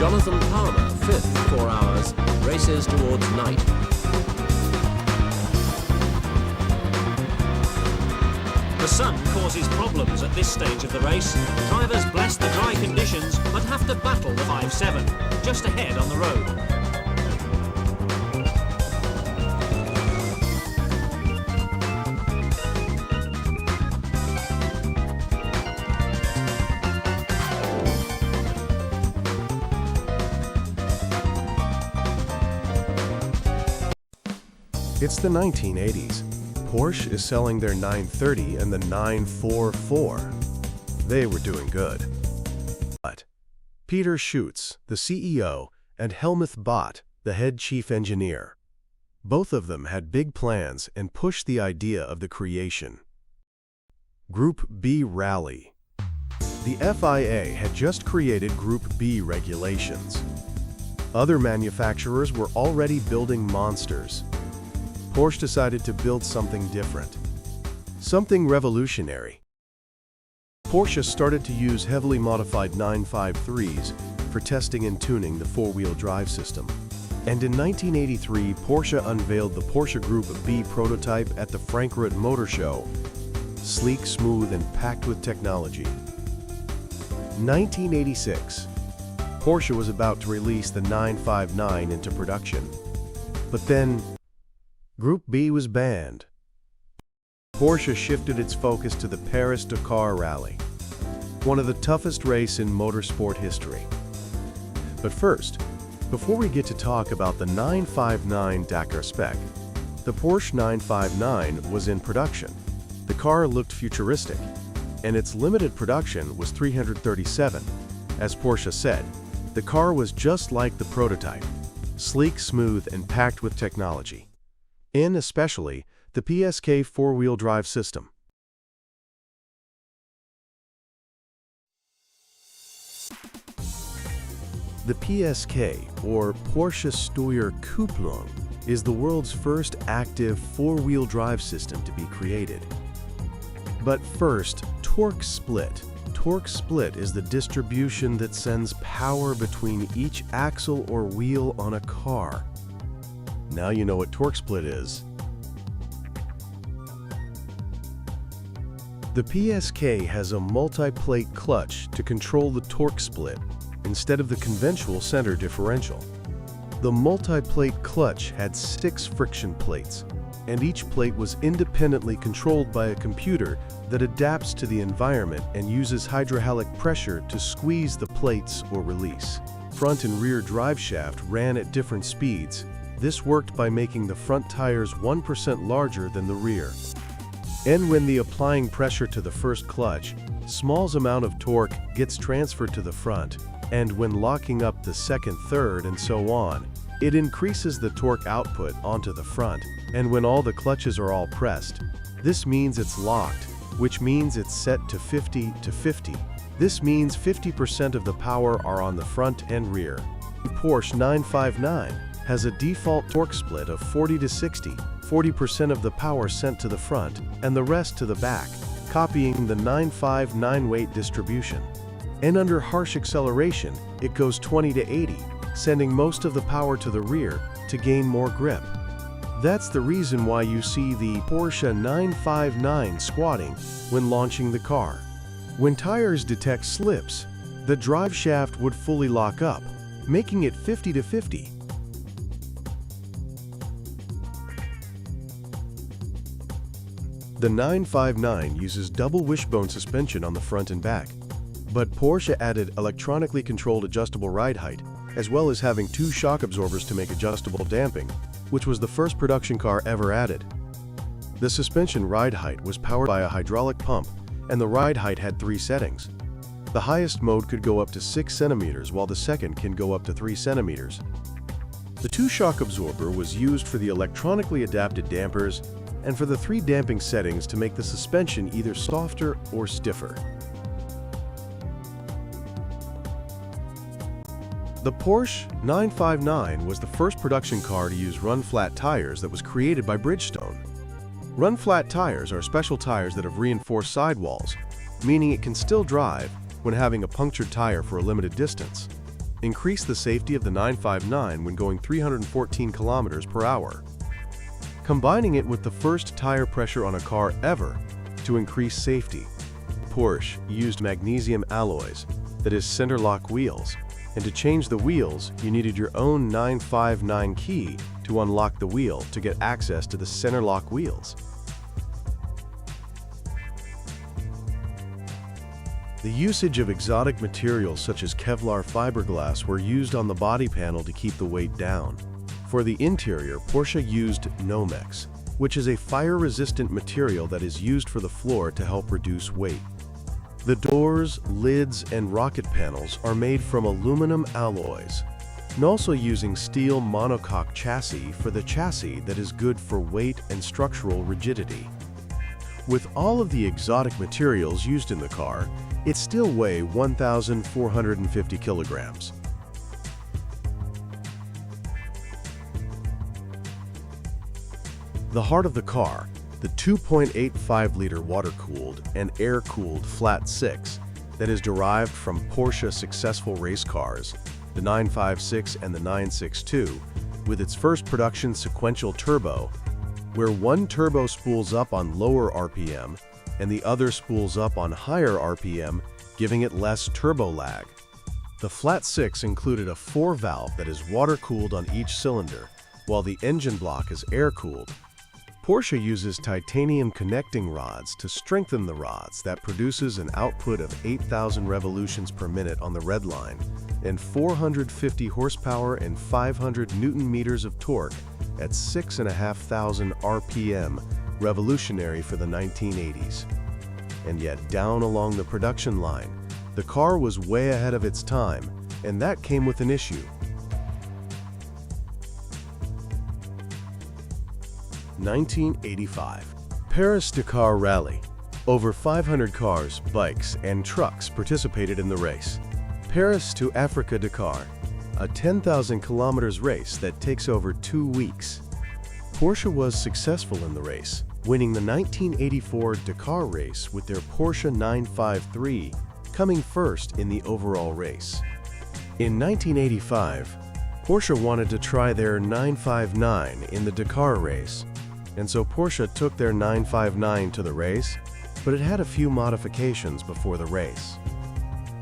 Jonathan Palmer, 5th, 4 hours, races towards night. The sun causes problems at this stage of the race. Drivers bless the dry conditions, but have to battle the 5-7, just ahead on the road. It's the 1980s. Porsche is selling their 930 and the 944. They were doing good. But Peter Schutz, the CEO, and Helmuth Bott, the head chief engineer, both of them had big plans and pushed the idea of the creation. Group B Rally. The FIA had just created Group B regulations. Other manufacturers were already building monsters. Porsche decided to build something different, something revolutionary. Porsche started to use heavily modified 953s for testing and tuning the four-wheel drive system. And in 1983, Porsche unveiled the Porsche Group B prototype at the Frankfurt Motor Show. Sleek, smooth, and packed with technology. 1986. Porsche was about to release the 959 into production. But then, Group B was banned. Porsche shifted its focus to the Paris-Dakar Rally, one of the toughest races in motorsport history. But first, before we get to talk about the 959 Dakar spec, the Porsche 959 was in production. The car looked futuristic, and its limited production was 337. As Porsche said, the car was just like the prototype, sleek, smooth, and packed with technology. In especially the PSK four-wheel drive system. The PSK, or Porsche Steuerkupplung, is the world's first active four-wheel drive system to be created. But first, torque split. Torque split is the distribution that sends power between each axle or wheel on a car. Now you know what torque split is. The PSK has a multi-plate clutch to control the torque split instead of the conventional center differential. The multi-plate clutch had 6 friction plates, and each plate was independently controlled by a computer that adapts to the environment and uses hydraulic pressure to squeeze the plates or release. Front and rear drive shaft ran at different speeds. This worked by making the front tires 1% larger than the rear. And when applying pressure to the first clutch, small amount of torque gets transferred to the front, and when locking up the second, third, and so on, it increases the torque output onto the front. And when all the clutches are all pressed, this means it's locked, which means it's set to 50 to 50. This means 50% of the power are on the front and rear. Porsche 959 has a default torque split of 40 to 60, 40% of the power sent to the front and the rest to the back, copying the 959 weight distribution. And under harsh acceleration, it goes 20 to 80, sending most of the power to the rear to gain more grip. That's the reason why you see the Porsche 959 squatting when launching the car. When tires detect slips, the drive shaft would fully lock up, making it 50 to 50. The 959 uses double wishbone suspension on the front and back, but Porsche added electronically controlled adjustable ride height, as well as having 2 shock absorbers to make adjustable damping, which was the first production car ever added. The suspension ride height was powered by a hydraulic pump, and the ride height had 3 settings. The highest mode could go up to 6 centimeters, while the second can go up to 3 centimeters. The 2 shock absorber was used for the electronically adapted dampers and for the 3 damping settings to make the suspension either softer or stiffer. The Porsche 959 was the first production car to use run-flat tires that was created by Bridgestone. Run-flat tires are special tires that have reinforced sidewalls, meaning it can still drive when having a punctured tire for a limited distance. increased the safety of the 959 when going 314 kilometers per hour, combining it with the first tire pressure on a car ever to increase safety. Porsche used magnesium alloys, that is center lock wheels, and to change the wheels, you needed your own 959 key to unlock the wheel to get access to the center lock wheels. The usage of exotic materials such as Kevlar fiberglass were used on the body panel to keep the weight down. For the interior, Porsche used Nomex, which is a fire-resistant material that is used for the floor to help reduce weight. The doors, lids, and rocket panels are made from aluminum alloys, and also using steel monocoque chassis for the chassis that is good for weight and structural rigidity. With all of the exotic materials used in the car, it still weighs 1,450 kilograms. The heart of the car, the 2.85-liter water-cooled and air-cooled flat six that is derived from Porsche's successful race cars, the 956 and the 962, with its first production sequential turbo, where one turbo spools up on lower RPM and the other spools up on higher RPM, giving it less turbo lag. The flat six included a 4-valve that is water-cooled on each cylinder, while the engine block is air-cooled. Porsche uses titanium connecting rods to strengthen the rods that produces an output of 8,000 revolutions per minute on the red line and 450 horsepower and 500 newton-meters of torque at 6,500 RPM, revolutionary for the 1980s. And yet, down along the production line, the car was way ahead of its time, and that came with an issue. 1985. Paris-Dakar Rally. Over 500 cars, bikes, and trucks participated in the race. Paris to Africa-Dakar, a 10,000 kilometers race that takes over 2 weeks. Porsche was successful in the race, winning the 1984 Dakar race with their Porsche 953, coming first in the overall race. In 1985, Porsche wanted to try their 959 in the Dakar race, and so Porsche took their 959 to the race, but it had a few modifications before the race.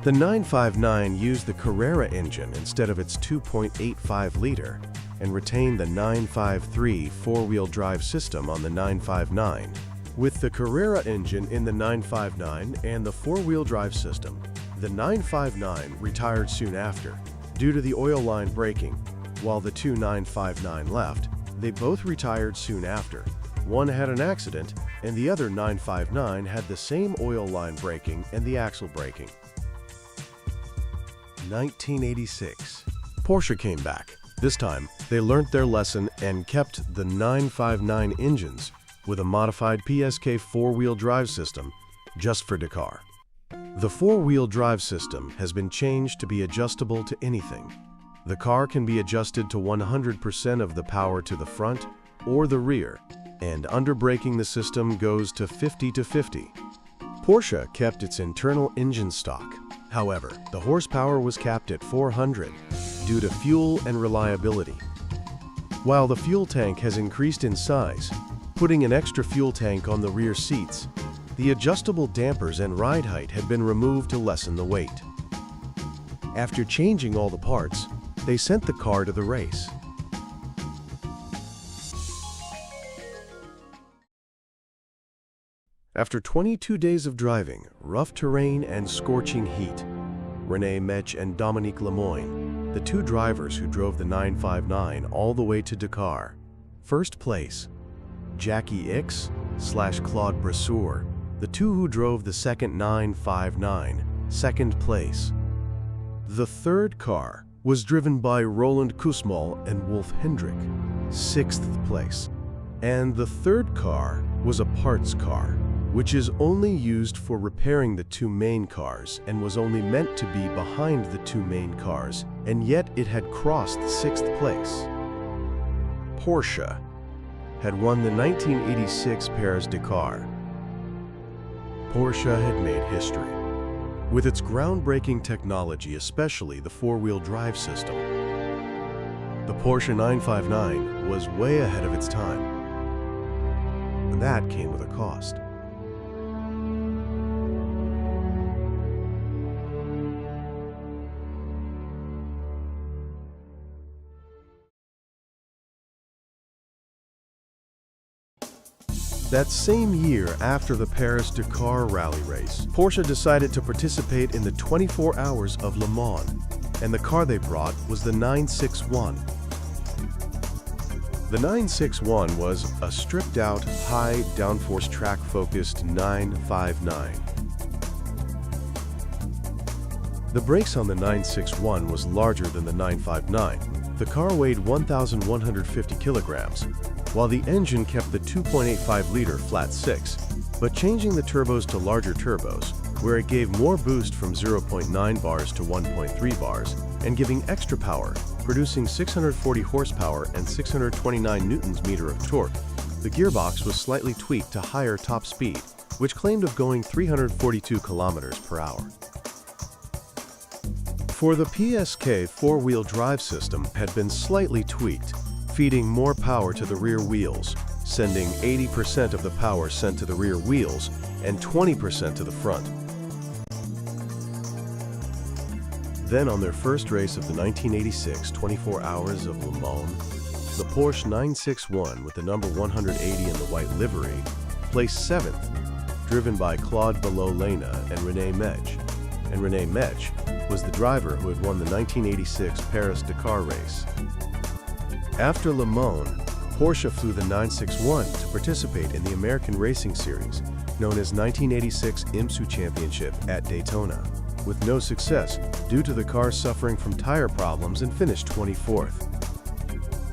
The 959 used the Carrera engine instead of its 2.85-liter and retained the 953 four-wheel drive system on the 959. With the Carrera engine in the 959 and the four-wheel drive system, the 959 retired soon after due to the oil line breaking, while the two 959 left. They both retired soon after. One had an accident, and the other 959 had the same oil line breaking and the axle breaking. 1986. Porsche came back. This time, they learnt their lesson and kept the 959 engines with a modified PSK four-wheel drive system just for Dakar. The four-wheel drive system has been changed to be adjustable to anything. The car can be adjusted to 100% of the power to the front or the rear, and underbraking the system goes to 50-50. Porsche kept its internal engine stock. However, the horsepower was capped at 400 due to fuel and reliability. While the fuel tank has increased in size, putting an extra fuel tank on the rear seats, the adjustable dampers and ride height had been removed to lessen the weight. After changing all the parts, they sent the car to the race. After 22 days of driving, rough terrain and scorching heat, René Mech and Dominique Lemoyne, the two drivers who drove the 959 all the way to Dakar. First place, Jackie Ickx/Claude Brasseur, the two who drove the second 959, second place. The third car was driven by Roland Kussmaul and Wolf Hendrick, sixth place. And the third car was a parts car, which is only used for repairing the two main cars and was only meant to be behind the two main cars, and yet it had crossed sixth place. Porsche had won the 1986 Paris-Dakar. Porsche had made history. with its groundbreaking technology, especially the four-wheel drive system. The Porsche 959 was way ahead of its time, and that came with a cost. That same year, after the Paris-Dakar rally race, Porsche decided to participate in the 24 Hours of Le Mans, and the car they brought was the 961. The 961 was a stripped-out, high downforce track-focused 959. The brakes on the 961 was larger than the 959. The car weighed 1,150 kilograms, while the engine kept the 2.85-liter flat-six, but changing the turbos to larger turbos, where it gave more boost from 0.9 bars to 1.3 bars, and giving extra power, producing 640 horsepower and 629 newtons-meter of torque. The gearbox was slightly tweaked to higher top speed, which claimed of going 342 kilometers per hour. For the PSK four-wheel drive system had been slightly tweaked, feeding more power to the rear wheels, sending 80% of the power sent to the rear wheels and 20% to the front. Then on their first race of the 1986 24 Hours of Le Mans, the Porsche 961 with the number 180 in the white livery placed 7th, driven by Claude Ballot-Lena and René Mech. And René Mech was the driver who had won the 1986 Paris-Dakar race. After Le Mans, Porsche flew the 961 to participate in the American Racing Series, known as 1986 IMSU Championship at Daytona, with no success due to the car suffering from tire problems and finished 24th.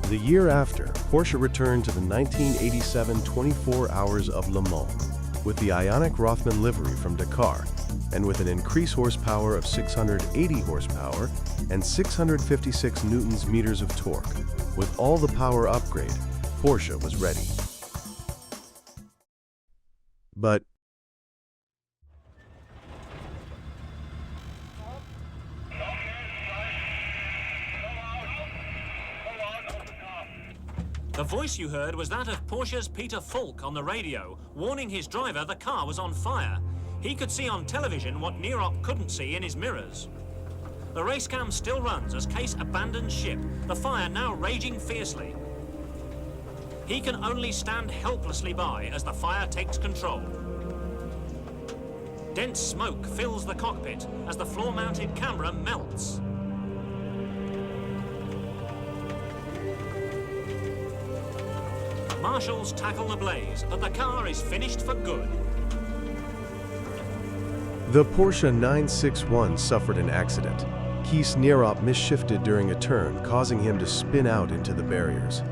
The year after, Porsche returned to the 1987 24 Hours of Le Mans with the Ioniq Rothman livery from Dakar, and with an increased horsepower of 680 horsepower and 656 newtons-meters of torque. With all the power upgrade, Porsche was ready. But the voice you heard was that of Porsche's Peter Falk on the radio, warning his driver the car was on fire. He could see on television what Nierop couldn't see in his mirrors. The race cam still runs as Case abandons ship, the fire now raging fiercely. He can only stand helplessly by as the fire takes control. Dense smoke fills the cockpit as the floor-mounted camera melts. Marshals tackle the blaze, but the car is finished for good. the Porsche 961 suffered an accident. Kees Nierop misshifted during a turn, causing him to spin out into the barriers.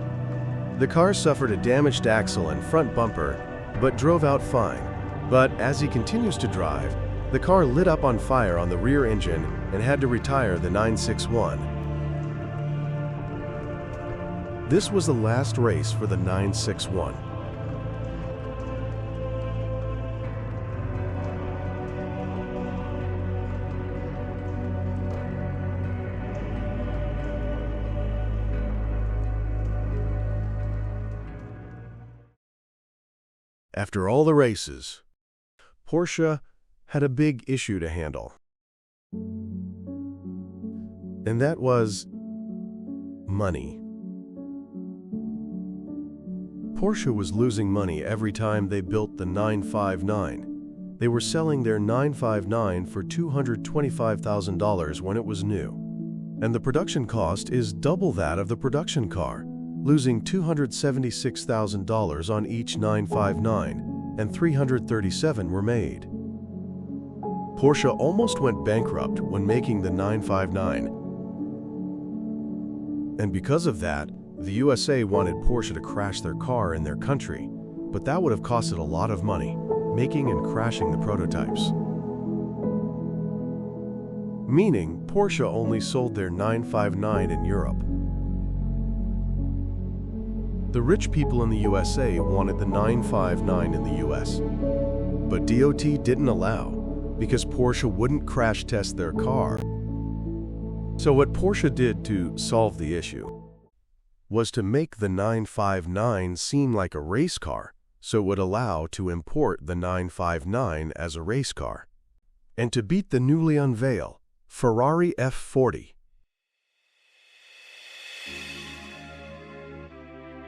The car suffered a damaged axle and front bumper, but drove out fine. But as he continues to drive, the car lit up on fire on the rear engine and had to retire the 961. This was the last race for the 961. After all the races, Porsche had a big issue to handle. And that was money. Porsche was losing money every time they built the 959. They were selling their 959 for $225,000 when it was new. And the production cost is double that of the production car, losing $276,000 on each 959, and 337 were made. Porsche almost went bankrupt when making the 959. And because of that, the USA wanted Porsche to crash their car in their country, but that would have costed a lot of money, making and crashing the prototypes. Meaning, Porsche only sold their 959 in Europe. The rich people in the USA wanted the 959 in the US, but DOT didn't allow. because Porsche wouldn't crash test their car. So what Porsche did to solve the issue was to make the 959 seem like a race car, so it would allow to import the 959 as a race car. And to beat the newly unveiled Ferrari F40.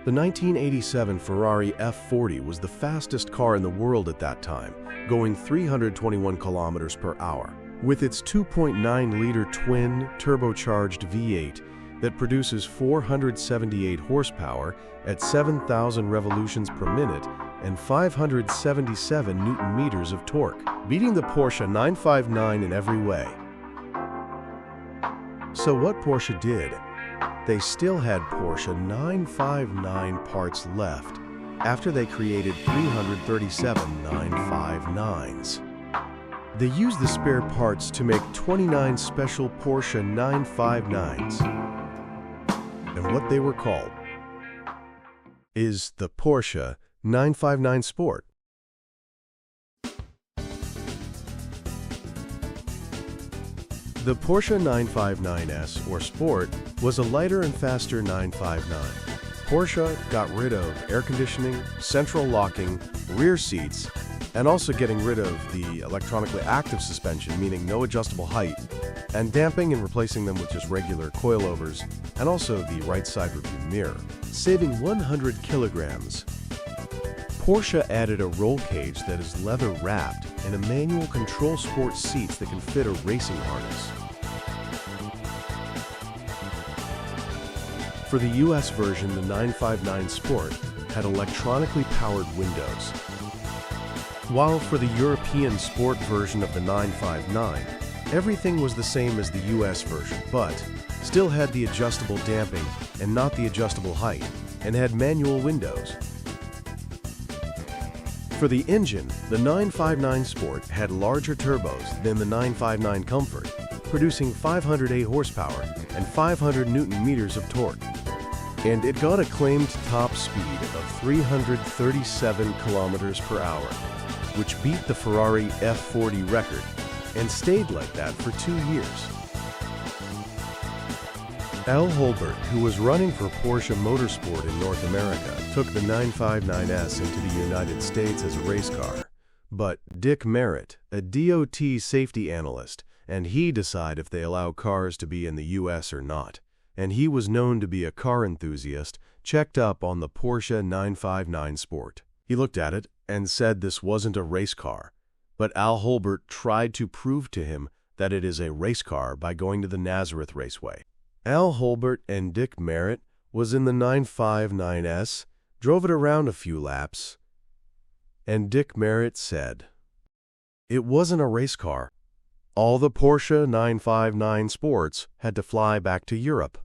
The 1987 Ferrari F40 was the fastest car in the world at that time, going 321 kilometers per hour. With its 2.9-liter twin turbocharged V8 that produces 478 horsepower at 7,000 revolutions per minute and 577 Newton-meters of torque, beating the Porsche 959 in every way. So what Porsche did, they still had Porsche 959 parts left after they created 337 959s. They used the spare parts to make 29 special Porsche 959s. And what they were called is the Porsche 959 Sport. The Porsche 959S, or Sport, was a lighter and faster 959. Porsche got rid of air conditioning, central locking, rear seats, and also getting rid of the electronically active suspension, meaning no adjustable height, and damping and replacing them with just regular coilovers, and also the right side review mirror, saving 100 kilograms. Porsche added a roll cage that is leather wrapped and a manual control sport seats that can fit a racing harness. For the US version, the 959 Sport had electronically powered windows, while for the European Sport version of the 959, everything was the same as the US version, but still had the adjustable damping and not the adjustable height, and had manual windows. For the engine, the 959 Sport had larger turbos than the 959 Comfort, producing 508 horsepower and 500 Newton-meters of torque. And it got a claimed top speed of 337 kilometers per hour, which beat the Ferrari F40 record and stayed like that for 2 years. Al Holbert, who was running for Porsche Motorsport in North America, took the 959S into the United States as a race car. But Dick Merritt, a DOT safety analyst, and he decide if they allow cars to be in the US or not. And he was known to be a car enthusiast, checked up on the Porsche 959 Sport. He looked at it and said this wasn't a race car, but Al Holbert tried to prove to him that it is a race car by going to the Nazareth Raceway. Al Holbert and Dick Merritt was in the 959S, drove it around a few laps, and Dick Merritt said, "It wasn't a race car. All the Porsche 959 Sports had to fly back to Europe."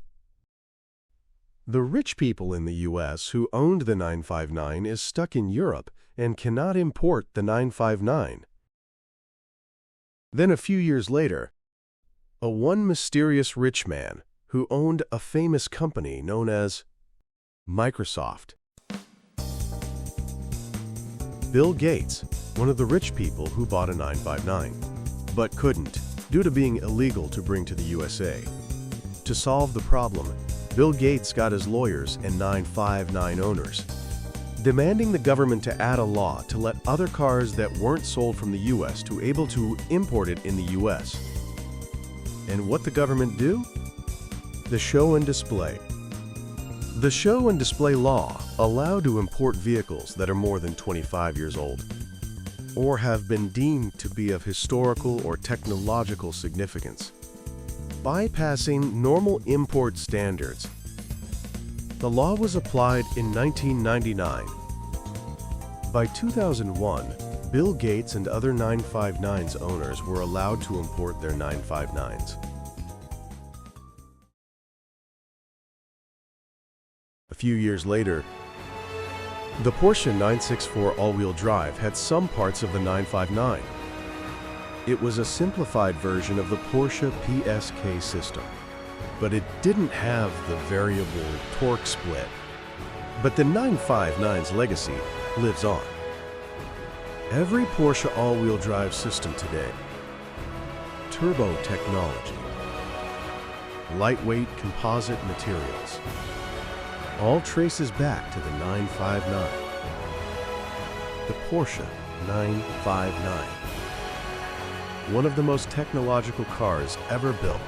The rich people in the US who owned the 959 is stuck in Europe and cannot import the 959. Then a few years later, one mysterious rich man who owned a famous company known as Microsoft. Bill Gates, one of the rich people who bought a 959, but couldn't, due to being illegal to bring to the USA. To solve the problem, Bill Gates got his lawyers and 959 owners, demanding the government to add a law to let other cars that weren't sold from the US to able to import it in the US. And what the government do? The show and display. The show and display law allow to import vehicles that are more than 25 years old, or have been deemed to be of historical or technological significance, bypassing normal import standards. The law was applied in 1999. By 2001, Bill Gates and other 959's owners were allowed to import their 959s. A few years later, the Porsche 964 all-wheel drive had some parts of the 959. It was a simplified version of the Porsche PSK system, but it didn't have the variable torque split. But the 959's legacy lives on. Every Porsche all-wheel drive system today Turbo technology, lightweight composite materials, all traces back to the 959. The Porsche 959. One of the most technological cars ever built.